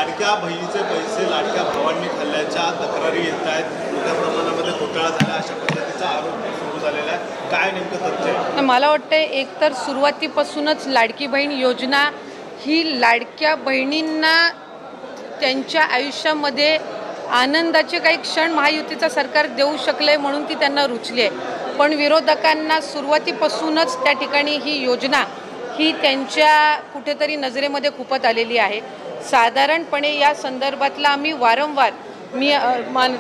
लाडक्या बहिणीचे पैसे लाडक्या भावांनी खाल्ल्याच्या तक्रारी येत आहेत, मोठ्या प्रमाणामध्ये घोटाळा झाला अशा पद्धतीचा आरोप सुरू झालेला आहे. काय नेमकं तथ्य आहे? मला वाटतं एकतर सुरुवातीपासूनच लाडकी बहीण योजना ही लाडक्या बहिणींना त्यांच्या आयुष्यामध्ये आनंदाचे काही क्षण महायुतीचं सरकार देऊ शकले म्हणून ती त्यांना रुचली आहे. पण विरोधकांना सुरुवातीपासूनच त्या ठिकाणी ही योजना ही त्यांच्या कुठेतरी नजरेमध्ये खुपत आलेली आहे. साधारणपणे या संदर्भातला आम्ही वारंवार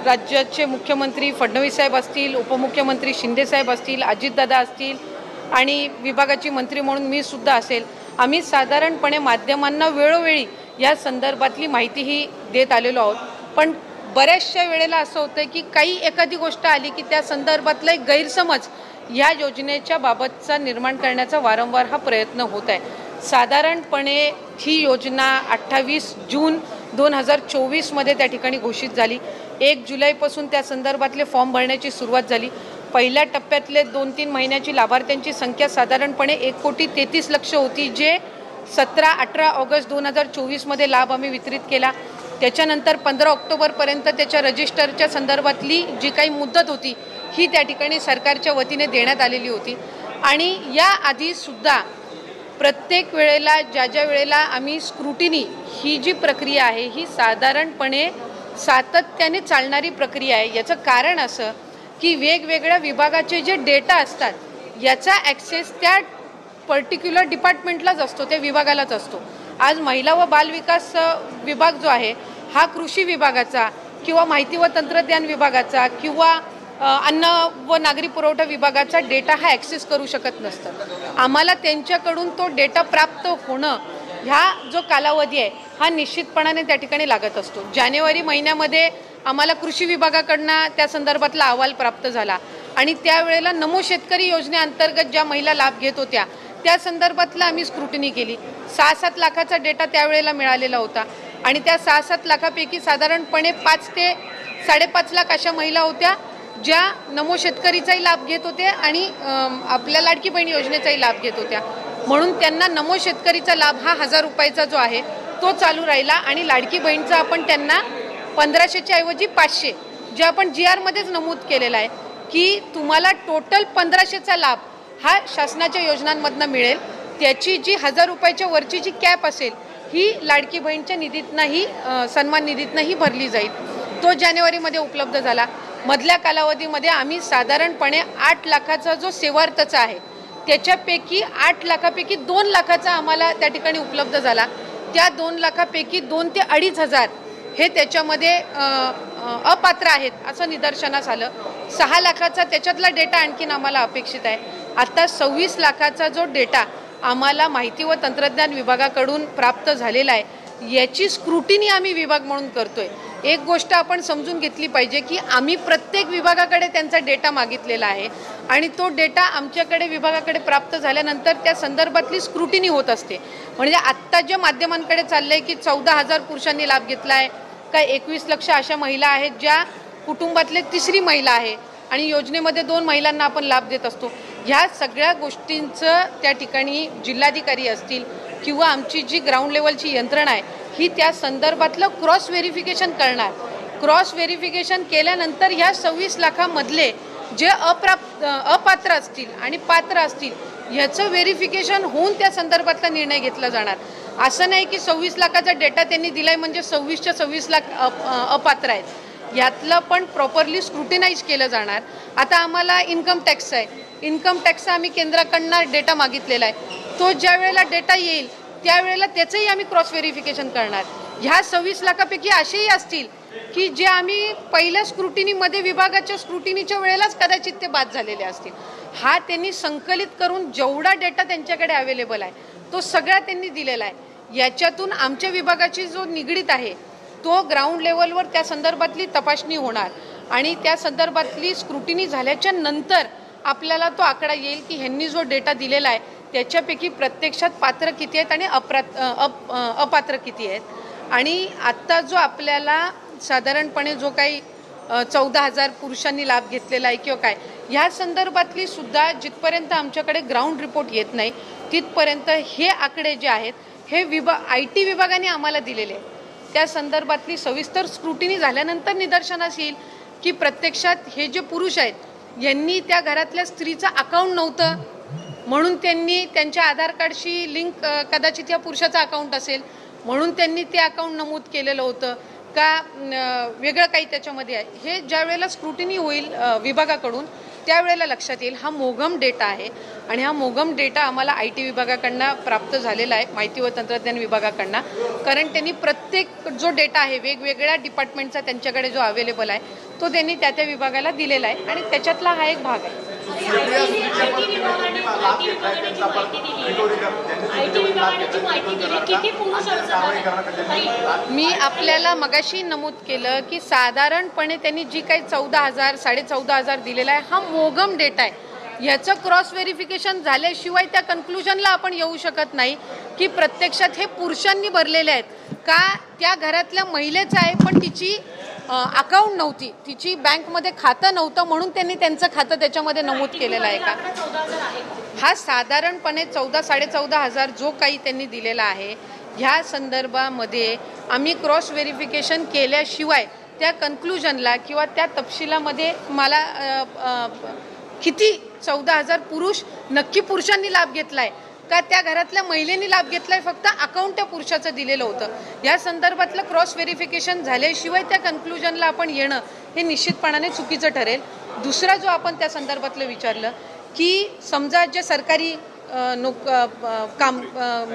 राज्याचे मुख्यमंत्री फडणवीस साहेब असतील, उपमुख्यमंत्री शिंदे साहेब असतील, अजितदादा असतील आणि विभागाची मंत्री म्हणून मी सुद्धा असेल, आम्ही साधारणपणे माध्यमांना वेळोवेळी या संदर्भातली माहितीही देत आलेलो आहोत. पण बऱ्याचशा वेळेला असं होतं की काही एखादी गोष्ट आली की त्या संदर्भातला एक गैरसमज या योजनेच्या बाबतचा निर्माण करण्याचा वारंवार हा प्रयत्न होत आहे. साधारणपणे ही योजना 28 जून 2024 त्या ठिकाणी घोषित झाली. 1 जुलैपासून त्या संदर्भातले फॉर्म भरण्याची सुरुवात झाली. पहिल्या टप्प्यातले 2-3 महिन्याची लाभार्थ्यांची संख्या साधारणपणे 1,33,00,000 होती, जे 17-18 ऑगस्ट 2024 लाभ आम्ही वितरित केला. त्याच्यानंतर 15 ऑक्टोबरपर्यंत त्याच्या रजिस्टरच्या संदर्भातली जी काही मुदत होती ही त्या ठिकाणी सरकारच्या वतीने देण्यात आलेली होती. आणि याआधीसुद्धा प्रत्येक वेळेला ज्या वेळेला आम्ही स्क्रुटिनी ही जी प्रक्रिया आहे ही साधारणपणे सातत्याने चालणारी प्रक्रिया आहे. याचं कारण असं की वेगवेगळ्या विभागाचे जे डेटा असतात याचा ॲक्सेस त्या पर्टिक्युलर डिपार्टमेंटलाच असतो, त्या विभागालाच असतो. आज महिला व बालविकास विभाग जो आहे हा कृषी विभागाचा किंवा माहिती व तंत्रज्ञान विभागाचा किंवा अन्न व नागरी पुरवठा विभागाचा डेटा हा ॲक्सेस करू शकत नसतं. आम्हाला त्यांच्याकडून तो डेटा प्राप्त होणं ह्या जो कालावधी आहे हा निश्चितपणाने त्या ठिकाणी लागत असतो. जानेवारी महिन्यामध्ये आम्हाला कृषी विभागाकडनं त्या संदर्भातला अहवाल प्राप्त झाला आणि त्यावेळेला नमो शेतकरी योजनेअंतर्गत ज्या महिला लाभ घेत होत्या त्या संदर्भातला आम्ही स्क्रुटिनी केली. 6-7 लाखाचा डेटा त्यावेळेला मिळालेला होता आणि त्या 6-7 लाखापैकी साधारणपणे 5 ते 5.5 लाख अशा महिला होत्या ज्या नमो शेतकरीचाही लाभ घेत होते आणि आपल्या लाडकी बहीण योजनेचाही लाभ घेत होत्या. म्हणून त्यांना नमो शेतकरीचा लाभ हा 1000 रुपयाचा जो आहे तो चालू राहिला आणि लाडकी बहीणचा आपण त्यांना 1500च्या ऐवजी 500 जे आपण GRमध्येच नमूद केलेला आहे की तुम्हाला टोटल 1500चा लाभ हा शासनाच्या योजनांमधनं मिळेल. त्याची जी 1000 रुपयाच्या वरची जी कॅप असेल ही लाडकी बहीणच्या निधीतनंही सन्मान निधीतनंही भरली जाईल. तो जानेवारीमध्ये उपलब्ध झाला. मधल्या कालावधीमध्ये आम्ही साधारणपणे 8 लाखाचा जो सेवार्थचा आहे त्याच्यापैकी 8 लाखापैकी 2 लाखाचा आम्हाला त्या ठिकाणी उपलब्ध झाला. त्या 2 लाखापैकी 2 ते 2.5 हजार हे त्याच्यामध्ये अपात्र आहेत असं निदर्शनास आलं. 6 लाखाचा त्याच्यातला डेटा आणखीन आम्हाला अपेक्षित आहे. आता 26 लाखाचा जो डेटा आम्हाला माहिती व तंत्रज्ञान विभागाकडून प्राप्त झालेला आहे याची स्क्रुटिनी आम्ही विभाग म्हणून करतोय. एक गोष्ट आपण समजून घेतली पाहिजे की आम्ही प्रत्येक विभागाकडे त्यांचा डेटा मागितलेला आहे आणि तो डेटा आमच्याकडे विभागाकडे प्राप्त झाल्यानंतर त्या संदर्भातली स्क्रुटिनी होत असते. म्हणजे आत्ता ज्या माध्यमांकडे चाललं आहे की 14,000 पुरुषांनी लाभ घेतला आहे, काय 21 लक्ष अशा महिला आहेत ज्या कुटुंबातले तिसरी महिला आहे आणि योजनेमध्ये 2 महिलांना आपण लाभ देत असतो. ह्या सगळ्या गोष्टींचं त्या ठिकाणी जिल्हाधिकारी असतील किंवा आमची जी ग्राउंड लेवलची यंत्रणा आहे ही त्या संदर्भातलं क्रॉस व्हेरिफिकेशन करणार. क्रॉस व्हेरिफिकेशन केल्यानंतर ह्या 26 लाखामधले जे अपात्र असतील आणि पात्र असतील ह्याचं व्हेरिफिकेशन होऊन त्या संदर्भातला निर्णय घेतला जाणार. असं नाही की 26 लाखाचा डेटा त्यांनी दिलाय म्हणजे 26च्या 26 लाख अपात्र आहेत. यातलं पण प्रॉपरली स्क्रुटिनाइज केलं जाणार. आता आम्हाला इन्कम टॅक्स आहे, इन्कम टॅक्सचा आम्ही केंद्राकडनं डेटा मागितलेला आहे. तो ज्या वेळेला डेटा येईल त्यावेळेला त्याचंही आम्ही क्रॉस व्हेरिफिकेशन करणार. ह्या 26 लाखापैकी असेही असतील की जे आम्ही पहिल्या स्क्रुटिनीमध्ये विभागाच्या स्क्रुटिनीच्या वेळेलाच कदाचित ते बाद झालेले असतील. हा त्यांनी संकलित करून जेवढा डेटा त्यांच्याकडे अवेलेबल आहे तो सगळा त्यांनी दिलेला आहे. याच्यातून आमच्या विभागाची जो निगडीत आहे तो ग्राउंड लेवलवर त्या संदर्भातली तपासणी होणार आणि त्या संदर्भातली स्क्रुटिनी झाल्याच्या नंतर आपल्याला तो आकडा येईल की ह्यांनी जो डेटा दिलेला आहे त्याच्यापैकी प्रत्यक्षात पात्र किती आहेत आणि अपात्र किती आहेत. आणि आत्ता जो आपल्याला साधारणपणे जो काही 14,000 पुरुषांनी लाभ घेतलेला आहे किंवा काय ह्या संदर्भातली सुद्धा जिथपर्यंत आमच्याकडे ग्राउंड रिपोर्ट येत नाही तिथपर्यंत हे आकडे जे आहेत हे IT विभागाने आम्हाला दिलेले आहेत. त्या संदर्भातली सविस्तर स्क्रुटिनी झाल्यानंतर निदर्शनास येईल की प्रत्यक्षात हे जे पुरुष आहेत यांनी त्या घरातल्या स्त्रीचं अकाउंट नव्हतं म्हणून त्यांनी त्यांच्या आधार कार्डशी लिंक कदाचित या पुरुषाचं अकाउंट असेल म्हणून त्यांनी ते अकाउंट नमूद केलेलं होतं का वेगळं काही त्याच्यामध्ये आहे. हे ज्या वेळेला स्क्रुटिनी होईल विभागाकडून त्यावेळेला लक्षात येईल. हा मोघम डेटा आहे आणि हा मोघम डेटा आम्हाला IT विभागाकडनं प्राप्त झालेला आहे, माहिती व तंत्रज्ञान विभागाकडनं. कारण त्यांनी प्रत्येक जो डेटा आहे वेगवेगळ्या डिपार्टमेंटचा त्यांच्याकडे जो अवेलेबल आहे तो त्यांनी त्या त्या विभागाला दिलेला आहे आणि त्याच्यातला हा एक भाग आहे. मी आपल्याला मगाशी नमूद केलं की साधारणपणे त्यांनी जी काही 14,000 14,500 दिलेला आहे हा मोघम डेटा आहे. याचं क्रॉस व्हेरिफिकेशन झाल्याशिवाय त्या कन्क्लुजनला आपण येऊ शकत नाही की प्रत्यक्षात हे पुरुषांनी भरलेले आहेत का त्या घरातल्या महिलेचं आहे पण तिची अकाउंट नव्हती, तिची बँकमध्ये खातं नव्हतं म्हणून त्यांनी त्यांचं खातं त्याच्यामध्ये नमूद केलेलं आहे का. हा साधारणपणे 14,000-14,500 जो काही त्यांनी दिलेला आहे ह्या संदर्भामध्ये आम्ही क्रॉस व्हेरिफिकेशन केल्याशिवाय त्या कन्क्लुजनला किंवा त्या तपशिलामध्ये मला किती 14,000 पुरुष नक्की पुरुषांनी लाभ घेतला आहे का त्या घरातल्या महिलेनी लाभ घेतलाय फक्त अकाउंट त्या पुरुषाचं दिलेलं होतं. या संदर्भातलं क्रॉस व्हेरिफिकेशन झाल्याशिवाय त्या कन्क्लुजनला आपण येणं हे निश्चितपणाने चुकीचं ठरेल. दुसरा जो आपण त्या संदर्भातलं विचारलं की समजा जे सरकारी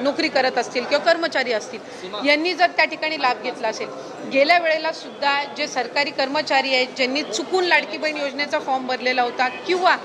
नोकरी करत असतील किंवा कर्मचारी असतील यांनी जर त्या ठिकाणी लाभ घेतला असेल. गेल्या वेळेला सुद्धा जे सरकारी कर्मचारी आहेत ज्यांनी चुकून लाडकी बहीण योजनेचा फॉर्म भरलेला होता किंवा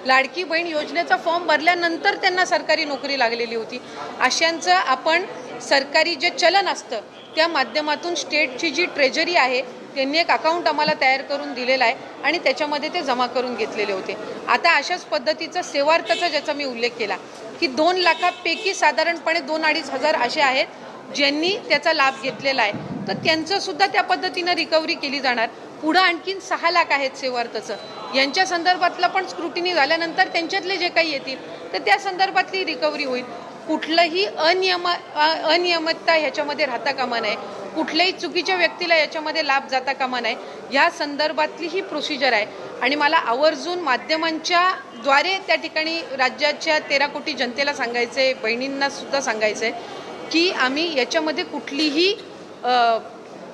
लाडकी बहीण योजनेचा फॉर्म भरल्यानंतर त्यांना सरकारी नोकरी लागलेली होती अशांचं आपण सरकारी जे चलन असतं त्या माध्यमातून स्टेटची जी ट्रेजरी आहे त्यांनी एक अकाउंट आम्हाला तयार करून दिलेलं आहे आणि त्याच्यामध्ये ते जमा करून घेतलेले होते. आता अशाच पद्धतीचं सेवार्थाचा ज्याचा मी उल्लेख केला की 2 लाखापैकी साधारणपणे 2-2.5 हजार असे आहेत ज्यांनी त्याचा लाभ घेतलेला आहे तर त्यांचं सुद्धा त्या पद्धतीनं रिकव्हरी केली जाणार. पुढं आणखीन 6 लाख आहेत सेवार्थाचं यांच्या संदर्भातलं पण स्क्रुटिनी झाल्यानंतर त्यांच्यातले जे काही येतील तर त्या संदर्भातली रिकव्हरी होईल. कुठलंही अनियमितता ह्याच्यामध्ये राहता कामा नये, कुठल्याही चुकीच्या व्यक्तीला याच्यामध्ये लाभ जाता कामा नये. या संदर्भातली ही प्रोसिजर आहे आणि मला आवर्जून माध्यमांच्या द्वारे त्या ठिकाणी राज्याच्या 13 कोटी जनतेला सांगायचं आहे, बहिणींना सुद्धा सांगायचं आहे की आम्ही याच्यामध्ये कुठलीही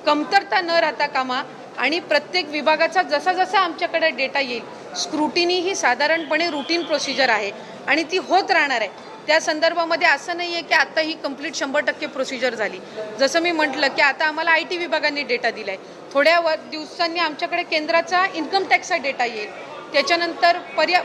कमतरता न राहता कामा आणि प्रत्येक विभागाचा जसा जसा आमच्याकडे डेटा येईल स्क्रुटिनी ही साधारणपणे रुटीन प्रोसिजर आहे आणि ती होत राहणार आहे. त्या संदर्भामध्ये असं नाही आहे की आता ही कंप्लीट 100% प्रोसिजर झाली. जसं मी म्हटलं की आता आम्हाला IT विभागाने डेटा दिला आहे, थोड्या दिवसांनी आमच्याकडे केंद्राचा इन्कम टॅक्सचा डेटा येईल, त्याच्यानंतर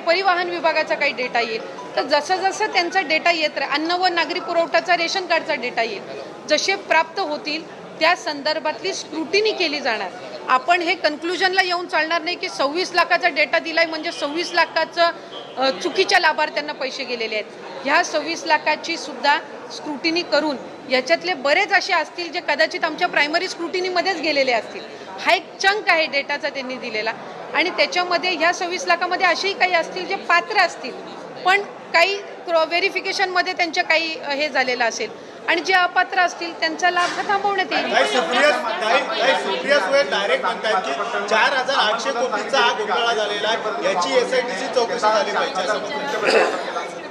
परिवहन विभागाचा काही डेटा येईल. तर जसं जसं त्यांचा डेटा येत राहील, अन्न व नागरी पुरवठाचा रेशन कार्डचा डेटा येईल, जसे प्राप्त होतील त्या संदर्भातली स्क्रुटिनी केली जाणार. आपण हे कन्क्लुजनला येऊन चालणार नाही की 26 लाखाचा डेटा दिलाय म्हणजे 26 लाखाचं चुकीच्या लाभार्थ्यांना पैसे गेलेले आहेत. ह्या 26 लाखाची सुद्धा स्क्रुटिनी करून याच्यातले बरेच असे असतील जे कदाचित आमच्या प्रायमरी स्क्रुटिनीमध्येच गेलेले असतील. हा एक चंक आहे डेटाचा त्यांनी दिलेला आणि त्याच्यामध्ये ह्या 26 लाखामध्ये असेही काही असतील जे पात्र असतील पण काही व्हेरिफिकेशनमध्ये त्यांच्या काही हे झालेलं असेल आणि जे अपात्र असतील त्यांचा लाभ थांबवण्यात येईल. डायरेक्ट म्हणतात की 4,800 कोटीचा हा घोटाळा झालेला आहे, याची SITची चौकशी झाली पाहिजे.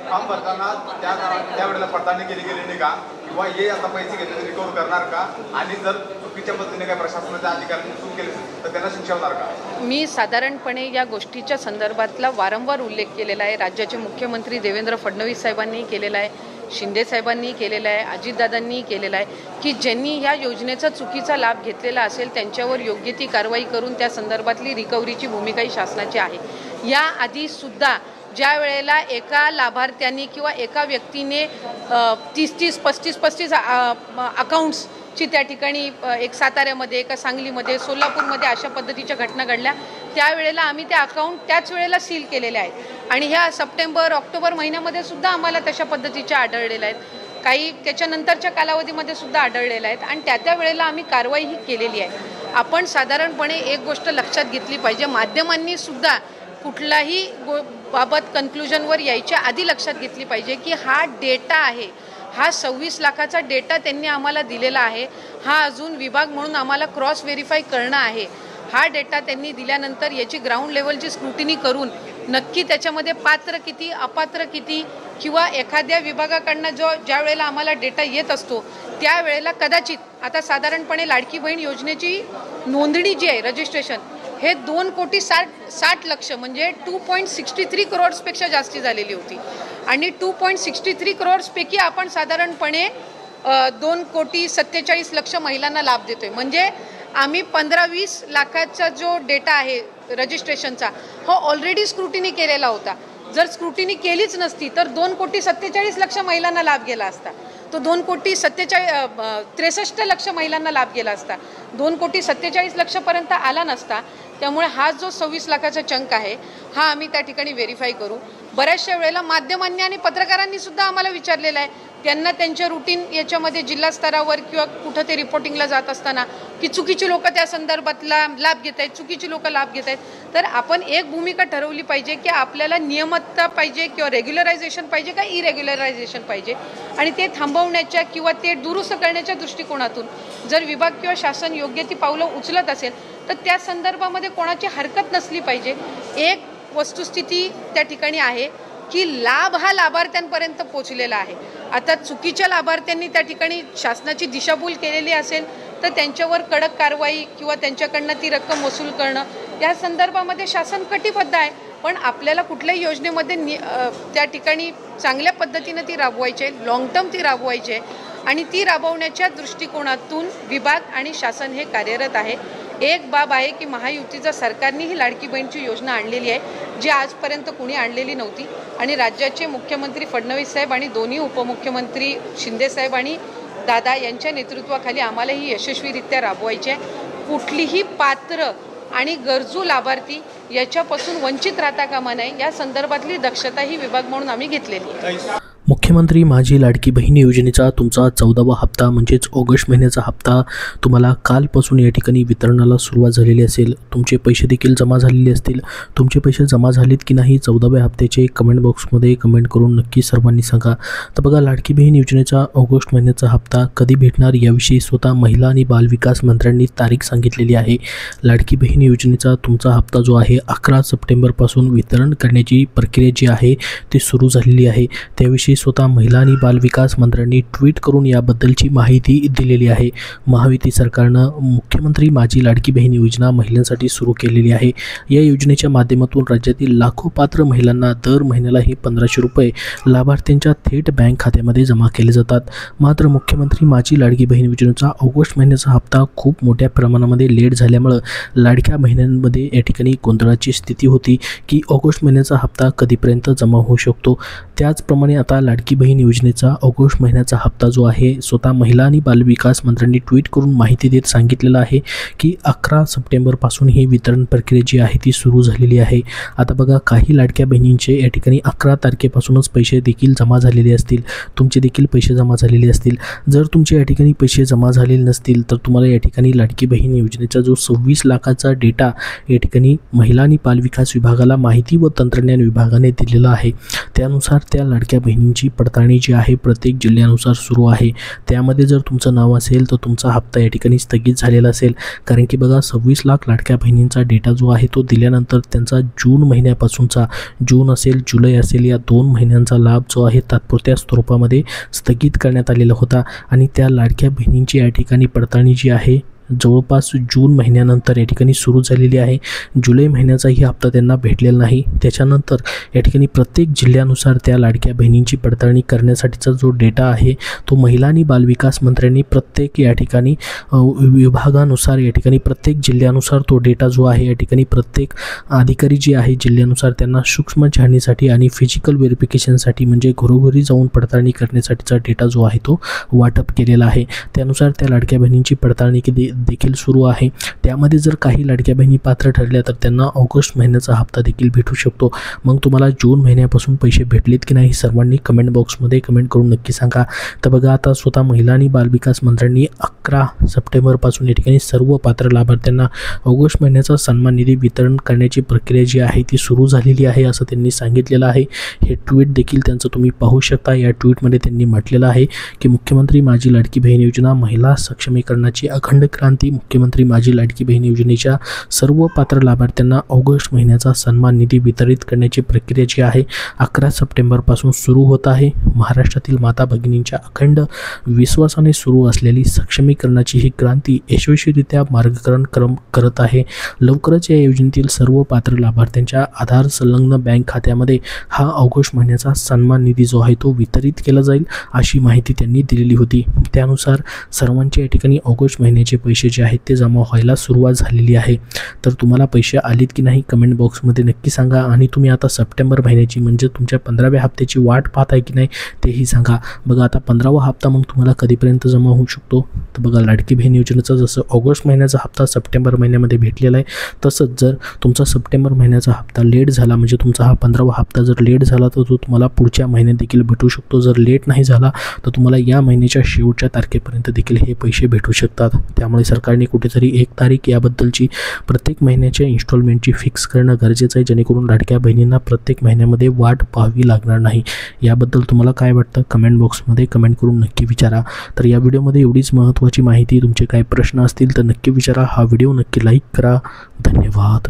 फॉर्म भरताना त्यावेळेला पडताळणी केली गेली नाही का किंवा हे आता पैसे घेतले रिकव्हर करणार का आणि जर चुकीच्या पद्धतीने काही प्रशासनाच्या अधिकाऱ्यांनी चूक केली तर त्यांना शिक्षा होणार का. मी साधारणपणे या गोष्टीच्या संदर्भातला वारंवार उल्लेख केलेला आहे. राज्याचे मुख्यमंत्री देवेंद्र फडणवीस साहेबांनी केलेला आहे, शिंदे साहेबांनी केलेला आहे, अजितदादांनी केलेला आहे की ज्यांनी ह्या योजनेचा चुकीचा लाभ घेतलेला असेल त्यांच्यावर योग्य ती कारवाई करून त्या संदर्भातली रिकव्हरीची भूमिकाही शासनाची आहे. याआधीसुद्धा ज्या वेळेला एका लाभार्थ्यांनी किंवा एका व्यक्तीने 30-30, 35-35 अकाउंट्सची त्या ठिकाणी एक साताऱ्यामध्ये, एका सांगलीमध्ये, सोलापूरमध्ये अशा पद्धतीच्या घटना घडल्या त्यावेळेला आम्ही ते अकाउंट त्याच वेळेला सील केलेले आहेत आणि ह्या सप्टेंबर-ऑक्टोबर महिन्यामध्ये सुद्धा आम्हाला तशा पद्धतीच्या आढळलेल्या आहेत. काही त्याच्यानंतरच्या कालावधीमध्ये सुद्धा आढळलेल्या आहेत आणि त्या वेळेला आम्ही कारवाई ही केलेली आहे. आपण साधारणपणे एक गोष्ट लक्षात घेतली पाहिजे, माध्यमांनी सुद्धा कुठलाही बाबत कन्क्लुजनवर यायच्या आधी लक्षात घेतली पाहिजे की हा डेटा आहे, हा 26 लाखाचा डेटा त्यांनी आम्हाला दिलेला आहे. हा अजून विभाग म्हणून आम्हाला क्रॉस व्हेरीफाय करणं आहे. हा डेटा त्यांनी दिल्यानंतर याची ग्राउंड लेवलची स्क्रुटिनी करून नक्की त्याच्यामध्ये पात्र किती, अपात्र किती, किंवा एखाद्या विभागाकडनं ज्या वेळेला आम्हाला डेटा येत असतो त्यावेळेला कदाचित आता साधारणपणे लाडकी बहीण योजनेची नोंदणी जी आहे, रजिस्ट्रेशन, हे 2,60,00,000 म्हणजे 2.63 करोड्सपेक्षा जास्ती झालेली होती. आणि 2.63 करोड्सपैकी आपण साधारणपणे 2,47,00,000 महिलांना लाभ देतोय. म्हणजे आम्ही 15-20 लाखाचा जो डेटा आहे रजिस्ट्रेशनचा, हा ऑलरेडी स्क्रुटिनी केलेला होता. जर स्क्रुटिनी केलीच नसती तर 2,47,00,000 महिलांना लाभ गेला असता. तो 2,63,00,000 महिलांना लाभ गेला असता. 2,47,00,000 पर्यंत आला नसता. त्यामुळे हा जो 26 लाखाचा चंक आहे हा आम्ही त्या ठिकाणी व्हेरीफाय करू. बऱ्याचशा वेळेला माध्यमांनी आणि पत्रकारांनी सुद्धा आम्हाला विचारलेलं आहे, त्यांना त्यांच्या रुटीन याच्यामध्ये जिल्हा स्तरावर किंवा कुठं ते रिपोर्टिंगला जात असताना की चुकीची लोक त्या संदर्भातला लाभ घेत आहेत, चुकीची लोक लाभ घेत आहेत. तर आपण एक भूमिका ठरवली पाहिजे की आपल्याला नियमितता पाहिजे किंवा रेग्युलरायझेशन पाहिजे का इरेग्युलरायझेशन पाहिजे. आणि ते थांबवण्याच्या किंवा ते दुरुस्त करण्याच्या दृष्टिकोनातून जर विभाग किंवा शासन योग्य ती पावलं उचलत असेल तर त्या संदर्भामध्ये कोणाची हरकत नसली पाहिजे. एक वस्तुस्थिती त्या ठिकाणी आहे की लाभ हा लाभार्थ्यांपर्यंत पोहोचलेला आहे. आता चुकीच्या लाभार्थ्यांनी त्या ठिकाणी शासनाची दिशाभूल केलेली असेल तर त्यांच्यावर कडक कारवाई किंवा त्यांच्याकडनं ती रक्कम वसूल करणं, या संदर्भामध्ये शासन कटिबद्ध आहे. पण आपल्याला कुठल्याही योजनेमध्ये त्या ठिकाणी चांगल्या पद्धतीनं ती राबवायची आहे, लाँग टर्म ती राबवायची आहे. आणि ती राबवण्याच्या दृष्टिकोनातून विभाग आणि शासन हे कार्यरत आहे. एक बाब आहे की महायुतीच्या सरकारने ही लाडकी बहीणची योजना आणलेली आहे, जी आजपर्यंत कुणी आणलेली नव्हती. आणि राज्याचे मुख्यमंत्री फडणवीस साहेब आणि दोन्ही उपमुख्यमंत्री शिंदे साहेब आणि दादा यांच्या नेतृत्वाखाली आम्हाला ही यशस्वीरित्या राबवायची आहे. कुठलीही पात्र आणि गरजू लाभार्थी याच्यापासून वंचित राहता कामा नये, या संदर्भातली दक्षता ही विभाग म्हणून आम्ही घेतलेली आहे. मुख्यमंत्री माझी लाडकी बहीण योजनेचा तुमचा 14वा हप्ता म्हणजेच ऑगस्ट महिन्याचा हप्ता तुम्हाला कालपासून या ठिकाणी वितरणाला सुरुवात झालेली असेल. तुमचे पैसे देखील जमा झालेले असतील. तुमचे पैसे जमा झालेत की नाही 14व्या हप्त्याचे कमेंट बॉक्समध्ये कमेंट करून नक्की सर्वांनी सांगा. तर बघा, लाडकी बहीण योजनेचा ऑगस्ट महिन्याचा हप्ता कधी भेटणार याविषयी स्वतः महिला आणि बालविकास मंत्र्यांनी तारीख सांगितलेली आहे. लाडकी बहीण योजनेचा तुमचा हप्ता जो आहे 11 सप्टेंबरपासून वितरण करण्याची प्रक्रिया जी आहे ती सुरू झालेली आहे. त्याविषयी स्वतः महिला आणि बालविकास मंत्र्यांनी ट्विट करून याबद्दलची माहिती दिलेली आहे. महायुती सरकारनं मुख्यमंत्री माझी लाडकी बहीण योजना महिलांसाठी सुरू केलेली आहे. या योजनेच्या माध्यमातून राज्यातील लाखो पात्र महिलांना दर महिन्याला हे 1500 रुपये लाभार्थ्यांच्या थेट बँक खात्यामध्ये जमा केले जातात. मात्र मुख्यमंत्री माझी लाडकी बहीण योजनेचा ऑगस्ट महिन्याचा हप्ता खूप मोठ्या प्रमाणामध्ये लेट झाल्यामुळं लाडक्या बहिणींमध्ये या ठिकाणी गोंधळाची स्थिती होती की ऑगस्ट महिन्याचा हप्ता कधीपर्यंत जमा होऊ शकतो. त्याचप्रमाणे आता लाडकी बहीण योजनेचा ऑगस्ट महिन्याचा हप्ता जो आहे स्वतः महिला आणि बालविकास मंत्र्यांनी ट्विट करून माहिती देत सांगितलेलं आहे की 11 सप्टेंबरपासून ही वितरण प्रक्रिया जी आहे ती सुरू झालेली आहे. आता बघा, काही लाडक्या बहिणींचे या ठिकाणी 11 तारखेपासूनच पैसे देखील जमा झालेले असतील. तुमचे देखील पैसे जमा झालेले असतील. जर तुमचे या ठिकाणी पैसे जमा झालेले नसतील तर तुम्हाला या ठिकाणी लाडकी बहीण योजनेचा जो 26 लाखाचा डेटा या ठिकाणी महिला आणि बालविकास विभागाला माहिती व तंत्रज्ञान विभागाने दिलेला आहे. त्यानुसार त्या लाडक्या बहिणींची पडताळणी जी आहे प्रत्येक जिल्ह्यानुसार सुरू आहे. त्यामध्ये जर तुमचं नाव असेल तर तुमचा हप्ता या ठिकाणी स्थगित झालेला असेल. कारण की बघा, 26 लाख लाडक्या बहिणींचा डेटा जो आहे तो दिल्यानंतर त्यांचा जून महिन्यापासूनचा, जून असेल जुलै असेल, या 2 महिन्यांचा लाभ जो आहे तात्पुरत्या स्वरूपामध्ये स्थगित करण्यात आलेला होता. आणि त्या लाडक्या बहिणींची या ठिकाणी पडताळणी जी आहे जवळपास जून महिन्यानंतर या ठिकाणी सुरू झालेली आहे. जुलै महिन्याचाही हप्ता त्यांना भेटलेला नाही. त्याच्यानंतर या ठिकाणी प्रत्येक जिल्ह्यानुसार त्या लाडक्या बहिणींची पडताळणी करण्यासाठीचा जो डेटा आहे तो महिला आणि बालविकास मंत्र्यांनी प्रत्येक या ठिकाणी विभागानुसार या ठिकाणी प्रत्येक जिल्ह्यानुसार तो डेटा जो आहे या ठिकाणी प्रत्येक अधिकारी जे आहे जिल्ह्यानुसार त्यांना सूक्ष्म छाननीसाठी आणि फिजिकल व्हेरिफिकेशनसाठी म्हणजे घरोघरी जाऊन पडताळणी करण्यासाठीचा डेटा जो आहे तो वाटप केलेला आहे. त्यानुसार त्या लाडक्या बहिणींची पडताळणी देखील सुरू आहे. त्यामध्ये जर काही लाडक्या बहिणी पात्र ठरल्या तर त्यांना ऑगस्ट महिन्याचा हप्ता देखील भेटू शकतो. मग तुम्हाला जून महिन्यापासून पैसे भेटलेत की नाही सर्वांनी कमेंट बॉक्समध्ये कमेंट करून नक्की सांगा. तर बघा, आता स्वतः महिला आणि बालविकास मंत्र्यांनी 11 सप्टेंबरपासून या ठिकाणी सर्व पात्र लाभार्थ्यांना ऑगस्ट महिन्याचा सन्मान निधी वितरण करण्याची प्रक्रिया जी आहे ती सुरू झालेली आहे असं त्यांनी सांगितलेलं आहे. हे ट्विट देखील त्यांचं तुम्ही पाहू शकता. या ट्विटमध्ये त्यांनी म्हटलेलं आहे की मुख्यमंत्री माझी लाडकी बहीण योजना महिला सक्षमीकरणाची अखंड क्रांती. मुख्यमंत्री माझी लाडकी बहीण योजनेच्या सर्व पात्र लाभार्थ्यांना ऑगस्ट महिन्याचा सन्मान निधी वितरित करण्याची प्रक्रिया जी आहे 11 सप्टेंबरपासून सुरू होत आहे. महाराष्ट्रातील माता भगिनींच्या अखंड विश्वासाने सुरू असलेली सक्षमीकरणाची ही क्रांती यशस्वीरित्या मार्गक्रमण करत आहे. लवकरच या योजनेतील सर्व पात्र लाभार्थ्यांच्या आधार संलग्न बँक खात्यामध्ये हा ऑगस्ट महिन्याचा सन्मान निधी जो आहे तो वितरित केला जाईल अशी माहिती त्यांनी दिलेली होती. त्यानुसार सर्वांच्या या ठिकाणी ऑगस्ट महिन्याचे पैसे जे आहेत ते जमा व्हायला सुरुवात झालेली आहे. तर तुम्हाला पैसे आलेत की नाही कमेंट बॉक्समध्ये नक्की सांगा. आणि तुम्ही आता सप्टेंबर महिन्याची म्हणजे तुमच्या 15व्या हप्त्याची वाट पाहताय की नाही तेही सांगा. बघा, आता 15वा हप्ता मग तुम्हाला कधीपर्यंत जमा होऊ शकतो. तर बघा, लाडकी बहीण योजनेचा जसं ऑगस्ट महिन्याचा हप्ता सप्टेंबर महिन्यामध्ये भेटलेला आहे तसंच जर तुमचा सप्टेंबर महिन्याचा हप्ता लेट झाला म्हणजे तुमचा हा 15वा हप्ता जर लेट झाला तर तो तुम्हाला पुढच्या महिन्यात देखील भेटू शकतो. जर लेट नाही झाला तर तुम्हाला या महिन्याच्या शेवटच्या तारखेपर्यंत देखील हे पैसे भेटू शकतात. त्यामुळे सरकारने कुठेतरी 1 तारीख याबद्दलची प्रत्येक महिन्याच्या इन्स्टॉलमेंटची फिक्स करणं गरजेचं आहे जेणेकरून लाडक्या बहिणींना प्रत्येक महिन्यामध्ये वाट पाहावी लागणार नाही. याबद्दल तुम्हाला काय वाटतं कमेंट बॉक्समध्ये कमेंट करून नक्की विचारा. तर या व्हिडिओमध्ये एवढीच महत्त्वाची माहिती. तुमचे काही प्रश्न असतील तर नक्की विचारा. हा व्हिडिओ नक्की लाईक करा. धन्यवाद.